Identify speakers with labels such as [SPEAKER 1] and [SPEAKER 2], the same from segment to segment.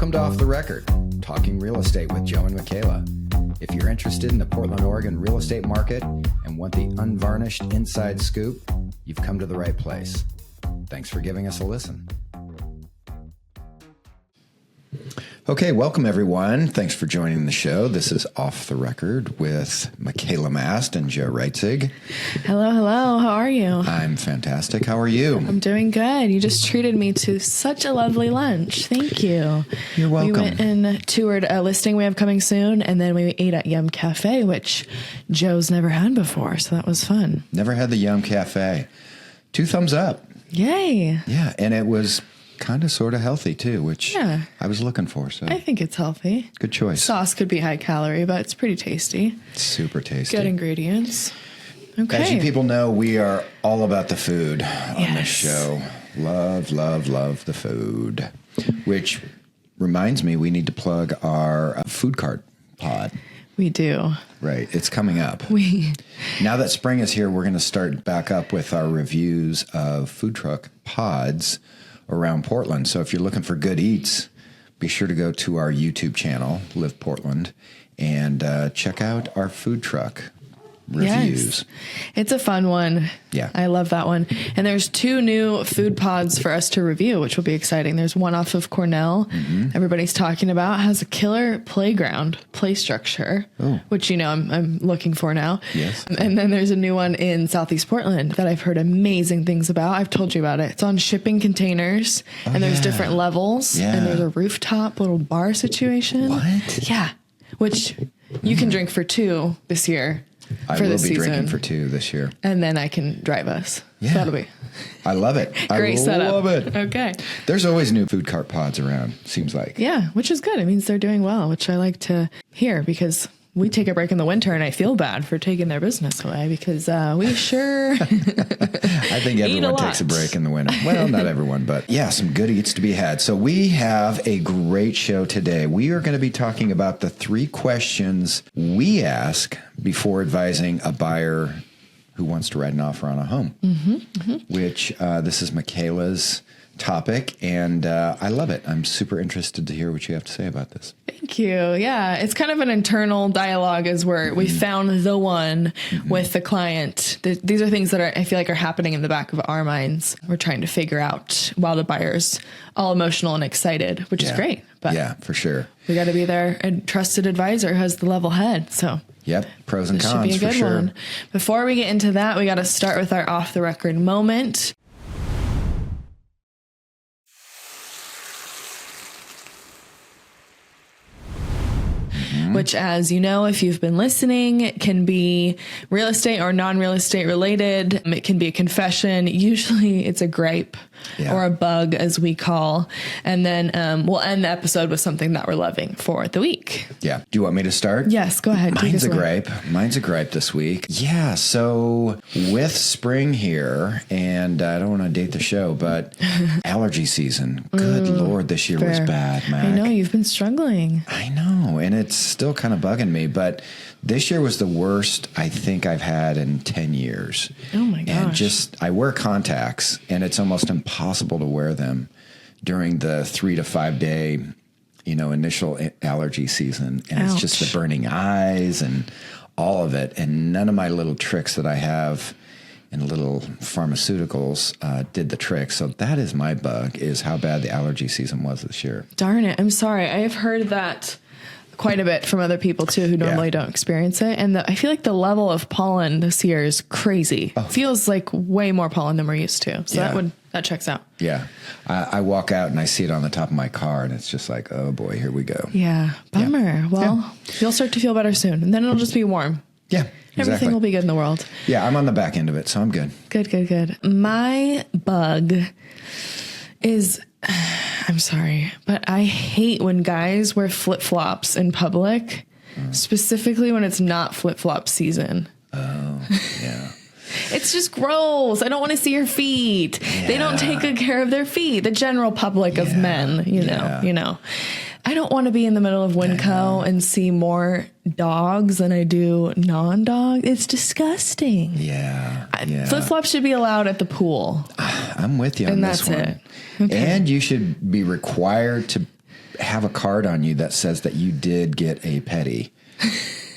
[SPEAKER 1] Welcome to Off the Record, talking real estate with Joe and Makayla. If you're interested in the Portland, Oregon real estate market and want the unvarnished inside scoop, you've come to the right place. Thanks for giving us a listen. Okay, welcome everyone. Thanks for joining the show. This is Off the Record with Makayla Mast and Joe Reitzig.
[SPEAKER 2] Hello, hello. How are you?
[SPEAKER 1] I'm fantastic. How are you?
[SPEAKER 2] I'm doing good. You just treated me to such a lovely lunch. Thank you.
[SPEAKER 1] You're welcome.
[SPEAKER 2] We went and toured a listing we have coming soon, and then we ate at Yum Cafe, which Joe's never had before, so that was fun.
[SPEAKER 1] Never had the Yum Cafe. 2 thumbs up.
[SPEAKER 2] Yay.
[SPEAKER 1] Yeah, and it was kind of sort of healthy too, which I was looking for. So
[SPEAKER 2] I think it's healthy.
[SPEAKER 1] Good choice.
[SPEAKER 2] Sauce could be high calorie, but it's pretty tasty.
[SPEAKER 1] Super tasty.
[SPEAKER 2] Good ingredients. Okay.
[SPEAKER 1] As you people know, we are all about the food on this show. Love, love, love the food. Which reminds me, we need to plug our food cart pod.
[SPEAKER 2] We do.
[SPEAKER 1] Right. It's coming up. Now that spring is here, we're going to start back up with our reviews of food truck pods around Portland. So if you're looking for good eats, be sure to go to our YouTube channel, Live Portland, and check out our food truck reviews.
[SPEAKER 2] Yes. It's a fun one.
[SPEAKER 1] Yeah.
[SPEAKER 2] I love that one. And there's 2 new food pods for us to review, which will be exciting. There's one off of Cornell. Everybody's talking about, has a killer playground play structure, which, I'm looking for now.
[SPEAKER 1] Yes.
[SPEAKER 2] And then there's a new one in Southeast Portland that I've heard amazing things about. I've told you about it. It's on shipping containers and there's different levels and there's a rooftop little bar situation.
[SPEAKER 1] What?
[SPEAKER 2] Yeah. Which you can drink for 2 this year.
[SPEAKER 1] I will be drinking for 2 this year.
[SPEAKER 2] And then I can drive us.
[SPEAKER 1] Yeah.
[SPEAKER 2] That'll be.
[SPEAKER 1] I love it.
[SPEAKER 2] Great setup.
[SPEAKER 1] I love it.
[SPEAKER 2] Okay.
[SPEAKER 1] There's always new food cart pods around, seems like.
[SPEAKER 2] Yeah, which is good. It means they're doing well, which I like to hear because we take a break in the winter and I feel bad for taking their business away because we sure
[SPEAKER 1] I think everyone takes a break in the winter. Well, not everyone, but yeah, some good eats to be had. So we have a great show today. We are going to be talking about the 3 questions we ask before advising a buyer who wants to write an offer on a home, which this is Makayla's topic, and I love it. I'm super interested to hear what you have to say about this.
[SPEAKER 2] Thank you. Yeah, it's kind of an internal dialogue as we found the one with the client. These are things that I feel like are happening in the back of our minds. We're trying to figure out while the buyer's all emotional and excited, which is great. But
[SPEAKER 1] yeah, for sure.
[SPEAKER 2] We got to be there. A trusted advisor has the level head. So
[SPEAKER 1] yep, pros and
[SPEAKER 2] this
[SPEAKER 1] cons
[SPEAKER 2] should be a good
[SPEAKER 1] for sure.
[SPEAKER 2] one. Before we get into that, we got to start with our off the record moment. Which, as you know, if you've been listening, it can be real estate or non-real estate related. It can be a confession. Usually it's a gripe or a bug, as we call. And then we'll end the episode with something that we're loving for the week.
[SPEAKER 1] Yeah. Do you want me to start?
[SPEAKER 2] Yes, go ahead.
[SPEAKER 1] Mine's a gripe. Mine's a gripe this week. Yeah. So with spring here, and I don't want to date the show, but allergy season. Good Lord, this year was bad, Mac.
[SPEAKER 2] I know you've been struggling.
[SPEAKER 1] I know. And it's still kind of bugging me, but this year was the worst I think I've had in 10 years.
[SPEAKER 2] Oh my gosh.
[SPEAKER 1] And I wear contacts and it's almost impossible to wear them during the 3 to 5 day, initial allergy season. And It's just the burning eyes and all of it. And none of my little tricks that I have in little pharmaceuticals did the trick. So that is my bug, is how bad the allergy season was this year.
[SPEAKER 2] Darn it. I'm sorry. I have heard that quite a bit from other people too who normally don't experience it. And I feel like the level of pollen this year is crazy. Feels like way more pollen than we're used to. So that checks out.
[SPEAKER 1] Yeah. I walk out and I see it on the top of my car and it's just like, oh boy, here we go.
[SPEAKER 2] Yeah. Bummer. Yeah. Well, you'll start to feel better soon and then it'll just be warm.
[SPEAKER 1] Yeah. Exactly.
[SPEAKER 2] Everything will be good in the world.
[SPEAKER 1] Yeah. I'm on the back end of it, so I'm good.
[SPEAKER 2] Good. My bug is, I'm sorry, but I hate when guys wear flip-flops in public, specifically when it's not flip-flop season.
[SPEAKER 1] Oh, yeah.
[SPEAKER 2] It's just gross. I don't want to see your feet. Yeah. They don't take good care of their feet. The general public of men, you know. I don't want to be in the middle of Winco and see more dogs than I do non-dogs. It's disgusting.
[SPEAKER 1] Yeah.
[SPEAKER 2] Flip-flops should be allowed at the pool.
[SPEAKER 1] I'm with you on this one.
[SPEAKER 2] And that's it. Okay.
[SPEAKER 1] And you should be required to have a card on you that says that you did get a pedi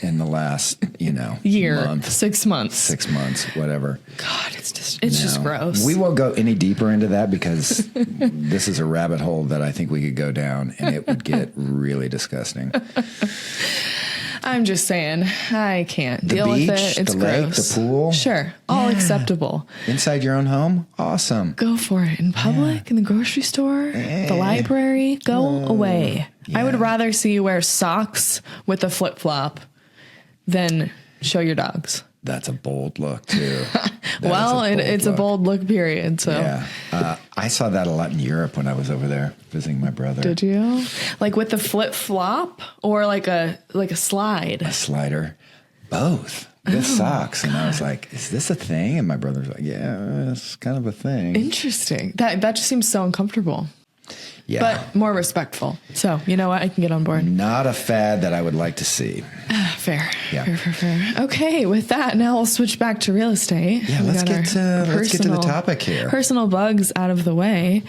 [SPEAKER 1] in the last,
[SPEAKER 2] year,
[SPEAKER 1] month,
[SPEAKER 2] 6 months,
[SPEAKER 1] 6 months, whatever.
[SPEAKER 2] God, it's just gross.
[SPEAKER 1] We won't go any deeper into that because this is a rabbit hole that I think we could go down and it would get really disgusting.
[SPEAKER 2] I'm just saying, I can't deal
[SPEAKER 1] with
[SPEAKER 2] it. It's
[SPEAKER 1] the
[SPEAKER 2] gross.
[SPEAKER 1] Lake, the pool.
[SPEAKER 2] Sure. All acceptable.
[SPEAKER 1] Inside your own home? Awesome.
[SPEAKER 2] Go for it. In public, in the grocery store, the library, go away. Yeah. I would rather see you wear socks with a flip-flop than show your dogs.
[SPEAKER 1] That's a bold look, too.
[SPEAKER 2] Well, it's a bold look, period. So
[SPEAKER 1] yeah. I saw that a lot in Europe when I was over there visiting my brother.
[SPEAKER 2] Did you? Like with the flip flop or like a slide?
[SPEAKER 1] A slider. Both. With socks. And I was like, is this a thing? And my brother was like, yeah, it's kind of a thing.
[SPEAKER 2] Interesting. That just seems so uncomfortable.
[SPEAKER 1] Yeah.
[SPEAKER 2] But more respectful. So, you know what? I can get on board.
[SPEAKER 1] Not a fad that I would like to see.
[SPEAKER 2] Fair.
[SPEAKER 1] Yeah.
[SPEAKER 2] Fair. Okay, with that, now we'll switch back to real estate.
[SPEAKER 1] Yeah, let's get to the topic here.
[SPEAKER 2] Personal bugs out of the way.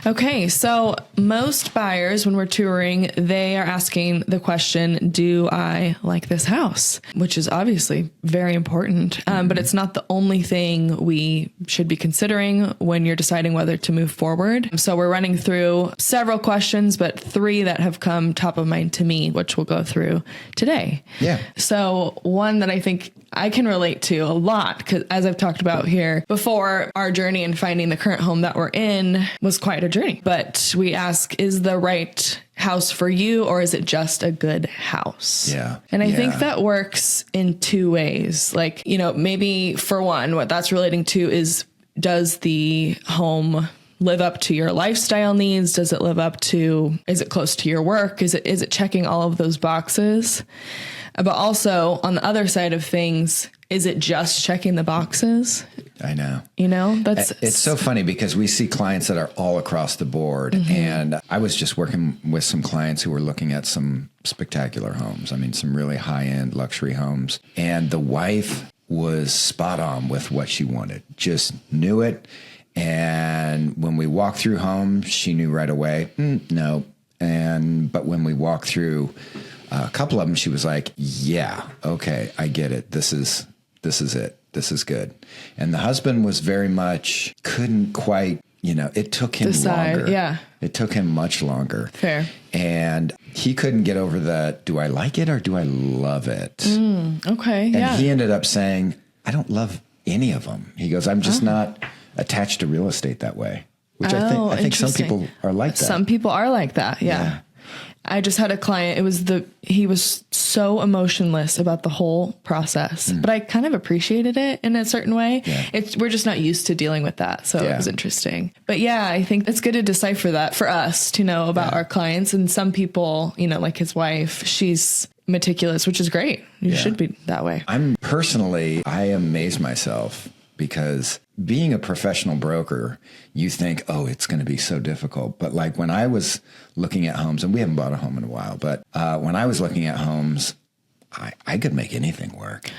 [SPEAKER 2] Okay, so most buyers, when we're touring, they are asking the question, do I like this house? Which is obviously very important, but it's not the only thing we should be considering when you're deciding whether to move forward. So we're running through several questions, but 3 that have come top of mind to me, which we'll go through today.
[SPEAKER 1] Yeah.
[SPEAKER 2] So one that I think I can relate to a lot, because as I've talked about here before, our journey in finding the current home that we're in was quite a journey. But we ask, is the right house for you, or is it just a good house?
[SPEAKER 1] Yeah.
[SPEAKER 2] And I think that works in 2 ways. Like, maybe for one, what that's relating to is, does the home live up to your lifestyle needs? Does it live up to, is it close to your work? Is it checking all of those boxes? But also on the other side of things, is it just checking the boxes?
[SPEAKER 1] I know.
[SPEAKER 2] It's
[SPEAKER 1] so funny because we see clients that are all across the board. Mm-hmm. And I was just working with some clients who were looking at some spectacular homes. I mean, some really high-end luxury homes. And the wife was spot on with what she wanted, just knew it. And when we walked through homes, she knew right away, no. But when we walked through a couple of them, she was like, yeah, okay, I get it. This is it. This is good. And the husband was very much, couldn't quite, it took him longer.
[SPEAKER 2] Yeah.
[SPEAKER 1] It took him much longer.
[SPEAKER 2] Fair.
[SPEAKER 1] And he couldn't get over the, do I like it or do I love it?
[SPEAKER 2] Okay.
[SPEAKER 1] And he ended up saying, I don't love any of them. He goes, I'm just not attached to real estate that way, which I think some people are like that.
[SPEAKER 2] Some people are like that. Yeah. I just had a client. He was so emotionless about the whole process, but I kind of appreciated it in a certain way. Yeah. We're just not used to dealing with that. So it was interesting, but I think it's good to decipher that for us to know about our clients. And some people, like his wife, she's meticulous, which is great. You should be that way.
[SPEAKER 1] I amaze myself because being a professional broker, you think, oh, it's going to be so difficult. But like when I was looking at homes, and we haven't bought a home in a while, but when I was looking at homes, I could make anything work.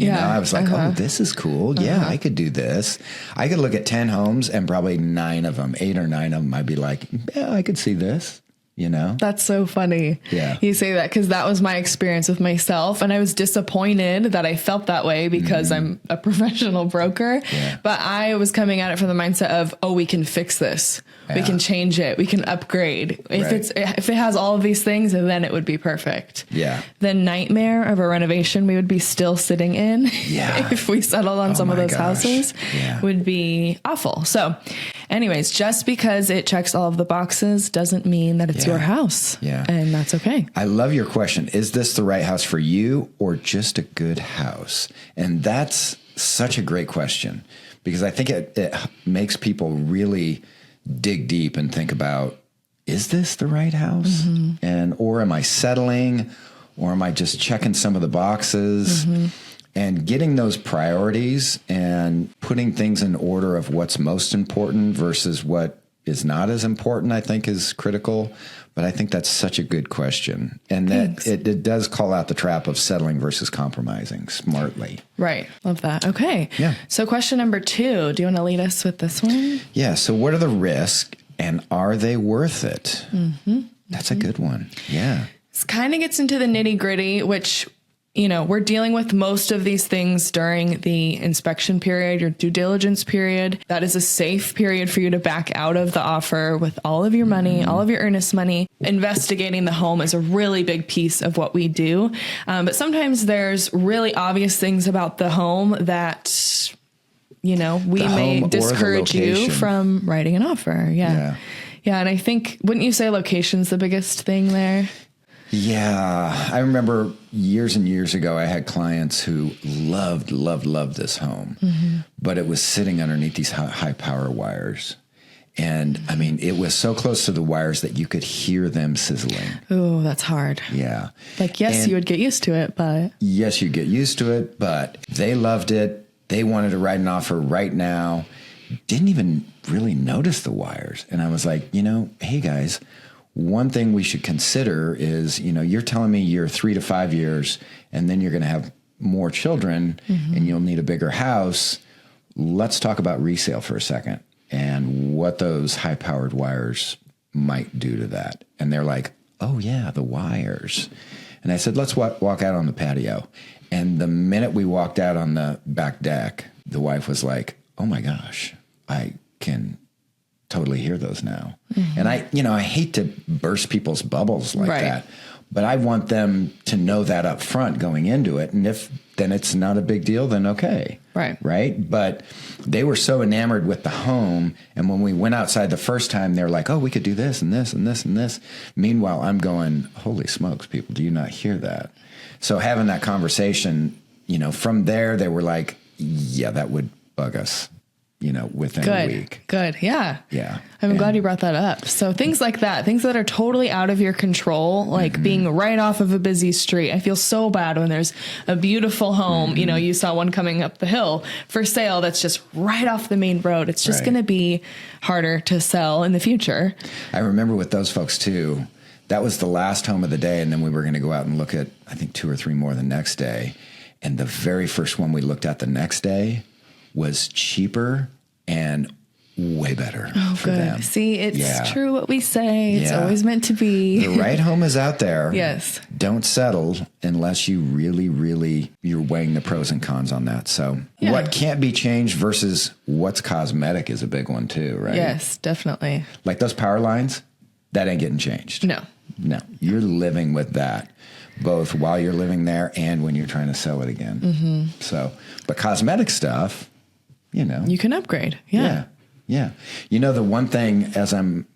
[SPEAKER 1] I was like, oh, this is cool. Yeah, I could do this. I could look at 10 homes and probably 8 or 9 of them, I'd be like, yeah, I could see this.
[SPEAKER 2] That's so funny.
[SPEAKER 1] Yeah.
[SPEAKER 2] You say that because that was my experience with myself. And I was disappointed that I felt that way because I'm a professional broker. Yeah. But I was coming at it from the mindset of, oh, we can fix this. Yeah. We can change it. We can upgrade. If it has all of these things, then it would be perfect.
[SPEAKER 1] Yeah.
[SPEAKER 2] The nightmare of a renovation we would be still sitting in if we settled on some of those houses would be awful. So anyways, just because it checks all of the boxes doesn't mean that it's your house. Yeah. And that's okay.
[SPEAKER 1] I love your question. Is this the right house for you or just a good house? And that's such a great question because I think it makes people really dig deep and think about, is this the right house? Mm-hmm. Or am I settling, or am I just checking some of the boxes? Mm-hmm. And getting those priorities and putting things in order of what's most important versus what is not as important, I think is critical. But I think that's such a good question. And that it does call out the trap of settling versus compromising smartly.
[SPEAKER 2] Right. Love that. Okay.
[SPEAKER 1] Yeah.
[SPEAKER 2] So question number 2, do you want to lead us with this one?
[SPEAKER 1] Yeah. So what are the risks and are they worth it?
[SPEAKER 2] Mm-hmm.
[SPEAKER 1] That's a good one. Yeah.
[SPEAKER 2] This kind of gets into the nitty gritty, which, we're dealing with most of these things during the inspection period, your due diligence period. That is a safe period for you to back out of the offer with all of your money, all of your earnest money. Investigating the home is a really big piece of what we do. But sometimes there's really obvious things about the home that, we may discourage you from writing an offer. Yeah. And I think, wouldn't you say location's the biggest thing there?
[SPEAKER 1] Yeah. I remember years and years ago, I had clients who loved this home, but it was sitting underneath these high power wires. And I mean, it was so close to the wires that you could hear them sizzling.
[SPEAKER 2] Oh, that's hard.
[SPEAKER 1] Yeah.
[SPEAKER 2] You would get used to it, but.
[SPEAKER 1] Yes, you get used to it, but they loved it. They wanted to write an offer right now. Didn't even really notice the wires. And I was like, hey guys, one thing we should consider is, you're telling me you're 3 to 5 years and then you're going to have more children and you'll need a bigger house. Let's talk about resale for a second and what those high powered wires might do to that. And they're like, oh yeah, the wires. And I said, let's walk out on the patio. And the minute we walked out on the back deck, the wife was like, oh my gosh, I can totally hear those now. And I hate to burst people's bubbles like that, but I want them to know that up front going into it. And if then it's not a big deal, then okay. Right. But they were so enamored with the home. And when we went outside the first time, they're like, oh, we could do this and this and this and this. Meanwhile, I'm going, holy smokes, people, do you not hear that? So having that conversation, from there, they were like, yeah, that would bug us. Within a week.
[SPEAKER 2] Good. Yeah.
[SPEAKER 1] Yeah.
[SPEAKER 2] I'm glad you brought that up. So things like that, things that are totally out of your control, like being right off of a busy street. I feel so bad when there's a beautiful home. You saw one coming up the hill for sale that's just right off the main road. It's just going to be harder to sell in the future.
[SPEAKER 1] I remember with those folks too, that was the last home of the day. And then we were going to go out and look at, I think 2 or 3 more the next day. And the very first one we looked at the next day was cheaper and way better for them.
[SPEAKER 2] See, it's true what we say. It's always meant to be.
[SPEAKER 1] The right home is out there.
[SPEAKER 2] Yes.
[SPEAKER 1] Don't settle unless you really, you're weighing the pros and cons on that. So what can't be changed versus what's cosmetic is a big one too, right?
[SPEAKER 2] Yes, definitely.
[SPEAKER 1] Like those power lines, that ain't getting changed.
[SPEAKER 2] No.
[SPEAKER 1] You're living with that both while you're living there and when you're trying to sell it again. So, but cosmetic stuff,
[SPEAKER 2] you can upgrade. Yeah.
[SPEAKER 1] The one thing as I'm,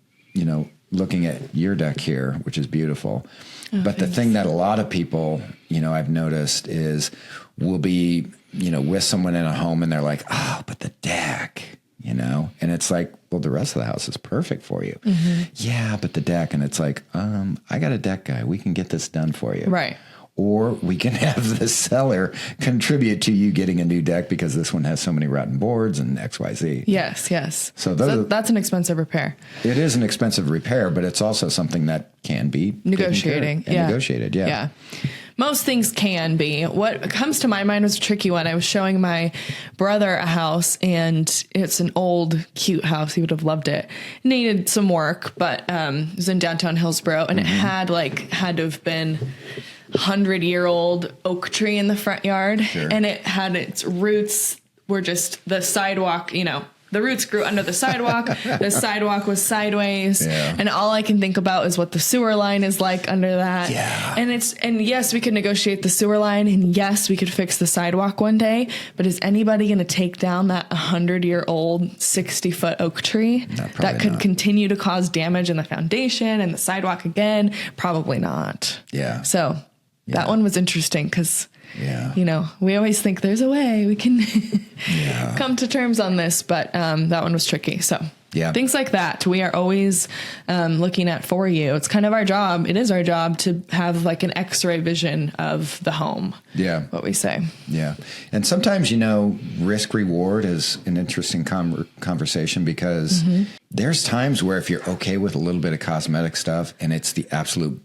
[SPEAKER 1] looking at your deck here, which is beautiful, but the thing that a lot of people, I've noticed is we'll be, with someone in a home and they're like, oh, but the deck, and it's like, well, the rest of the house is perfect for you. Yeah, but the deck. And it's like, I got a deck guy. We can get this done for you.
[SPEAKER 2] Right.
[SPEAKER 1] Or we can have the seller contribute to you getting a new deck because this one has so many rotten boards and XYZ.
[SPEAKER 2] Yes.
[SPEAKER 1] So
[SPEAKER 2] that's an expensive repair.
[SPEAKER 1] It is an expensive repair, but it's also something that can be negotiated. Yeah.
[SPEAKER 2] Most things can be. What comes to my mind was a tricky one. I was showing my brother a house, and it's an old, cute house. He would have loved it. Needed some work, but it was in downtown Hillsborough, and it had to have been 100-year-old oak tree in the front yard. Sure. And it had its roots were just the sidewalk, the roots grew under the sidewalk. The sidewalk was sideways. Yeah. And all I can think about is what the sewer line is like under that.
[SPEAKER 1] Yeah.
[SPEAKER 2] And yes, we could negotiate the sewer line, and yes, we could fix the sidewalk one day, but is anybody going to take down that 100-year-old 60-foot oak tree that could continue to cause damage in the foundation and the sidewalk again? Probably not.
[SPEAKER 1] Yeah.
[SPEAKER 2] So that one was interesting because, we always think there's a way we can come to terms on this, but that one was tricky. So things like that we are always looking at for you. It's kind of our job. It is our job to have like an X-ray vision of the home. Yeah. What we say.
[SPEAKER 1] Yeah. And sometimes, risk reward is an interesting conversation because there's times where if you're okay with a little bit of cosmetic stuff and it's the absolute,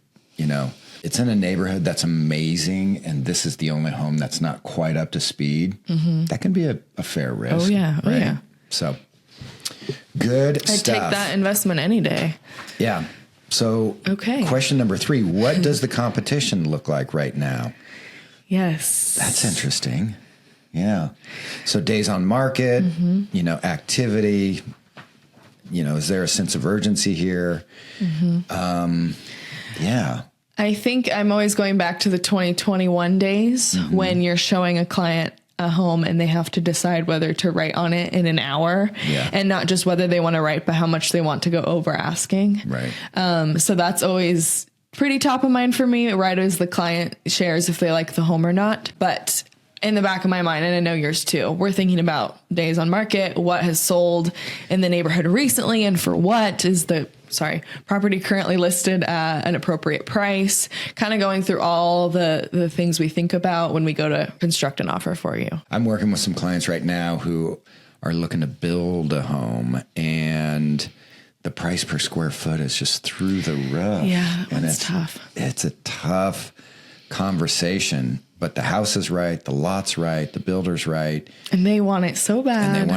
[SPEAKER 1] it's in a neighborhood that's amazing, and this is the only home that's not quite up to speed. That can be a fair risk.
[SPEAKER 2] Oh, yeah.
[SPEAKER 1] Right? So, good stuff.
[SPEAKER 2] I'd take that investment any day.
[SPEAKER 1] Yeah. So, question number 3, what does the competition look like right now?
[SPEAKER 2] Yes.
[SPEAKER 1] That's interesting. Yeah. So days on market, activity, is there a sense of urgency here? Yeah.
[SPEAKER 2] I think I'm always going back to the 2021 days when you're showing a client a home and they have to decide whether to write on it in an hour and not just whether they want to write, but how much they want to go over asking.
[SPEAKER 1] Right.
[SPEAKER 2] So that's always pretty top of mind for me, right as the client shares if they like the home or not. But in the back of my mind, and I know yours too, we're thinking about days on market, what has sold in the neighborhood recently, and for what is the property currently listed at an appropriate price, kind of going through all the things we think about when we go to construct an offer for you.
[SPEAKER 1] I'm working with some clients right now who are looking to build a home, and the price per square foot is just through the roof.
[SPEAKER 2] Yeah,
[SPEAKER 1] and
[SPEAKER 2] it's tough.
[SPEAKER 1] It's a tough conversation, but the house is right, the lot's right, the builder's right.
[SPEAKER 2] And they want it so bad.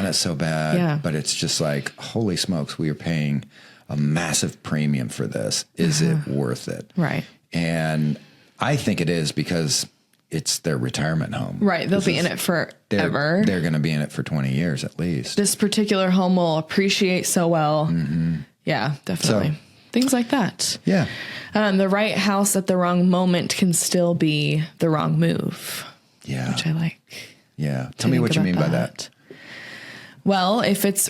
[SPEAKER 1] Yeah. But it's just like, holy smokes, we are paying a massive premium for this. Is it worth it?
[SPEAKER 2] Right.
[SPEAKER 1] And I think it is because it's their retirement home.
[SPEAKER 2] Right. They'll be in it forever.
[SPEAKER 1] They're going to be in it for 20 years at least.
[SPEAKER 2] This particular home will appreciate so well. Yeah, definitely. So, things like that.
[SPEAKER 1] Yeah.
[SPEAKER 2] The right house at the wrong moment can still be the wrong move.
[SPEAKER 1] Yeah.
[SPEAKER 2] Which I like.
[SPEAKER 1] Yeah. Tell me what you mean by that.
[SPEAKER 2] Well, if it's,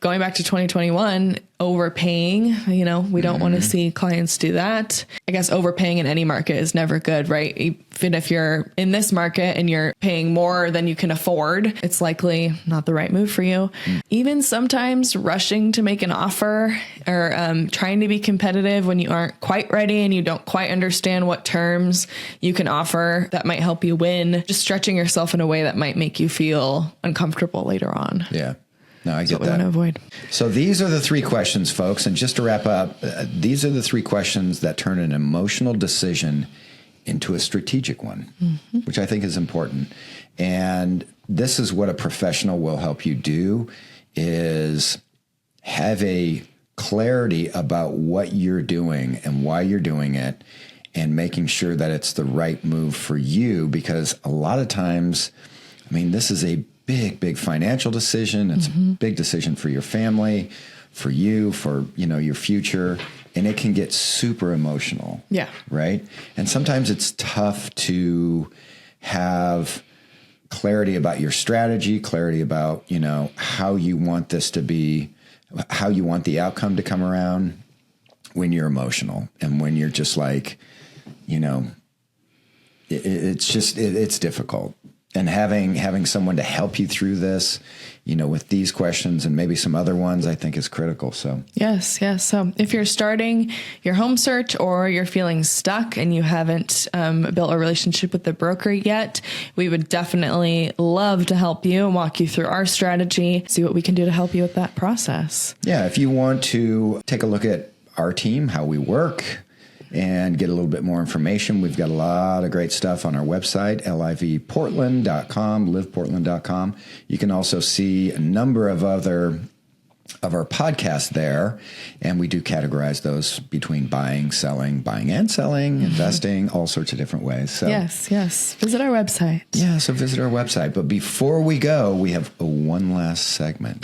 [SPEAKER 2] going back to 2021, overpaying, we don't want to see clients do that. I guess overpaying in any market is never good, right? Even if you're in this market and you're paying more than you can afford, it's likely not the right move for you. Even sometimes rushing to make an offer or trying to be competitive when you aren't quite ready and you don't quite understand what terms you can offer that might help you win. Just stretching yourself in a way that might make you feel uncomfortable later on.
[SPEAKER 1] Yeah. No, I get that.
[SPEAKER 2] We want to avoid.
[SPEAKER 1] So these are the 3 questions, folks. And just to wrap up, these are the 3 questions that turn an emotional decision into a strategic one, which I think is important. And this is what a professional will help you do, is have a clarity about what you're doing and why you're doing it, and making sure that it's the right move for you. Because a lot of times, this is a big financial decision. It's a big decision for your family, for you, for, your future. And it can get super emotional.
[SPEAKER 2] Yeah.
[SPEAKER 1] Right. And sometimes it's tough to have clarity about your strategy, clarity about, how you want this to be, how you want the outcome to come around when you're emotional and when you're just like, it's difficult. And having someone to help you through this, with these questions and maybe some other ones, I think is critical. So
[SPEAKER 2] yes. So if you're starting your home search or you're feeling stuck and you haven't built a relationship with the broker yet, we would definitely love to help you and walk you through our strategy, see what we can do to help you with that process.
[SPEAKER 1] Yeah. If you want to take a look at our team, how we work, and get a little bit more information, we've got a lot of great stuff on our website, livportland.com, liveportland.com. You can also see a number of other of our podcasts there, and we do categorize those between buying and selling, investing, all sorts of different ways. So
[SPEAKER 2] yes. Visit our website.
[SPEAKER 1] Yeah, so visit our website. But before we go, we have one last segment.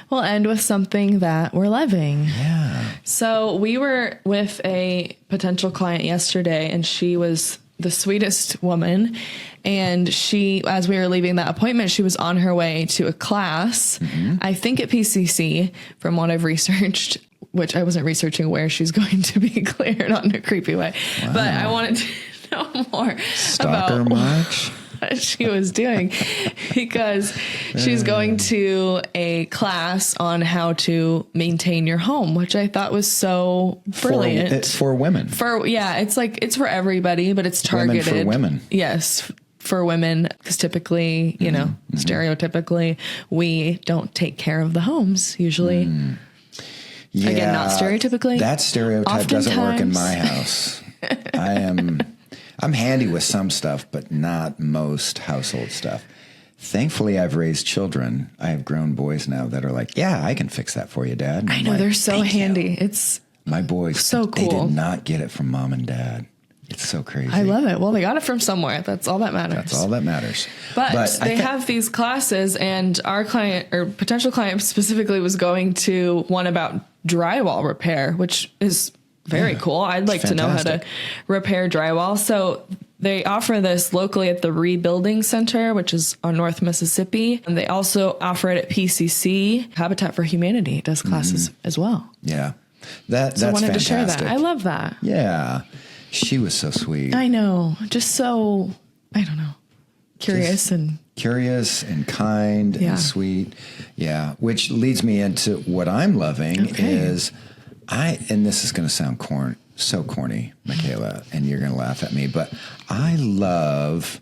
[SPEAKER 2] We'll end with something that we're loving.
[SPEAKER 1] Yeah.
[SPEAKER 2] So we were with a potential client yesterday, and she was the sweetest woman. And she, as we were leaving that appointment, she was on her way to a class, I think at PCC, from what I've researched, which I wasn't researching where she's going to be cleared, not in a creepy way. Wow. But I wanted to know more about
[SPEAKER 1] much?
[SPEAKER 2] what she was doing, because she's going to a class on how to maintain your home, which I thought was so brilliant.
[SPEAKER 1] For women.
[SPEAKER 2] It's like, it's for everybody, but it's targeted.
[SPEAKER 1] For women.
[SPEAKER 2] Yes. For women, because typically, stereotypically, we don't take care of the homes usually.
[SPEAKER 1] Yeah,
[SPEAKER 2] again, not stereotypically.
[SPEAKER 1] That stereotype doesn't work in my house. I'm handy with some stuff, but not most household stuff. Thankfully, I've raised children. I have grown boys now that are like, yeah, I can fix that for you, Dad.
[SPEAKER 2] I know, they're so handy.
[SPEAKER 1] My boys,
[SPEAKER 2] so cool.
[SPEAKER 1] They did not get it from mom and dad. It's so crazy.
[SPEAKER 2] I love it. Well, they got it from somewhere. That's all that matters.
[SPEAKER 1] That's all that matters.
[SPEAKER 2] But they have these classes, and our client or potential client specifically was going to one about drywall repair, which is very cool. I'd like to know how to repair drywall. So they offer this locally at the Rebuilding Center, which is on North Mississippi. And they also offer it at PCC. Habitat for Humanity does classes as well.
[SPEAKER 1] Yeah. That's
[SPEAKER 2] so I wanted
[SPEAKER 1] fantastic.
[SPEAKER 2] to share that. I love that.
[SPEAKER 1] Yeah. She was so sweet.
[SPEAKER 2] I know. Just so, I don't know, curious and
[SPEAKER 1] kind and sweet. Yeah. Which leads me into what I'm loving is and this is going to sound so corny, Makayla, and you're going to laugh at me, but I love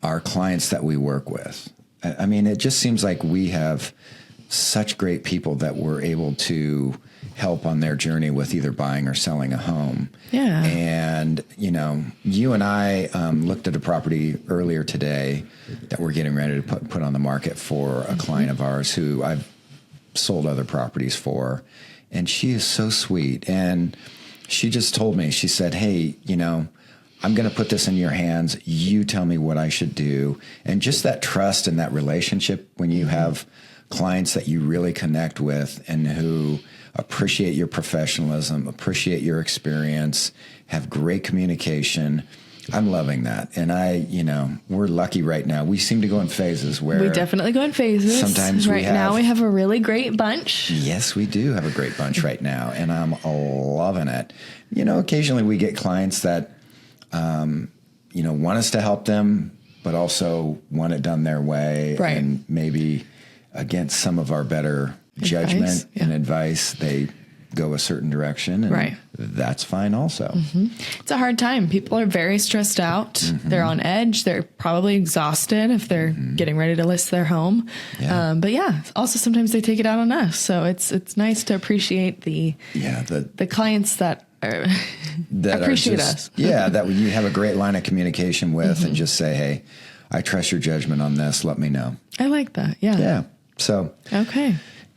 [SPEAKER 1] our clients that we work with. I mean, it just seems like we have such great people that we're able to help on their journey with either buying or selling a home.
[SPEAKER 2] Yeah.
[SPEAKER 1] And, you and I looked at a property earlier today that we're getting ready to put on the market for a client of ours who I've sold other properties for. And she is so sweet. And she just told me, she said, hey, I'm going to put this in your hands. You tell me what I should do. And just that trust and that relationship when you have clients that you really connect with and who appreciate your professionalism, appreciate your experience, have great communication. I'm loving that. And we're lucky right now. We seem to go in phases where...
[SPEAKER 2] We definitely go in phases.
[SPEAKER 1] Sometimes
[SPEAKER 2] now we have a really great bunch.
[SPEAKER 1] Yes, we do have a great bunch right now. And I'm loving it. Occasionally we get clients that, want us to help them, but also want it done their way.
[SPEAKER 2] Right.
[SPEAKER 1] And maybe against some of our better judgment and advice, they go a certain direction, and that's fine also.
[SPEAKER 2] Mm-hmm. It's a hard time. People are very stressed out. Mm-hmm. They're on edge. They're probably exhausted if they're getting ready to list their home. Yeah. But also sometimes they take it out on us. So it's nice to appreciate the clients that appreciate us.
[SPEAKER 1] That you have a great line of communication with and just say, hey, I trust your judgment on this. Let me know.
[SPEAKER 2] I like that. Yeah.
[SPEAKER 1] Yeah. So.
[SPEAKER 2] Okay.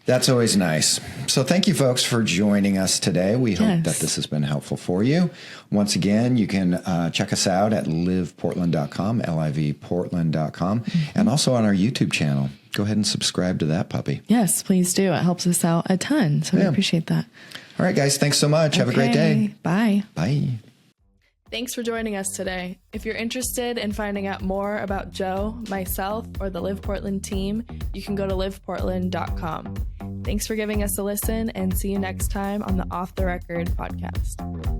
[SPEAKER 1] That's always nice. So thank you, folks, for joining us today. We hope that this has been helpful for you. Once again, you can check us out at liveportland.com, livportland.com, and also on our YouTube channel. Go ahead and subscribe to that puppy.
[SPEAKER 2] Yes, please do. It helps us out a ton, so we appreciate that.
[SPEAKER 1] All right, guys. Thanks so much. Have a great day.
[SPEAKER 2] Bye.
[SPEAKER 1] Bye.
[SPEAKER 2] Thanks for joining us today. If you're interested in finding out more about Joe, myself, or the Live Portland team, you can go to liveportland.com. Thanks for giving us a listen, and see you next time on the Off the Record podcast.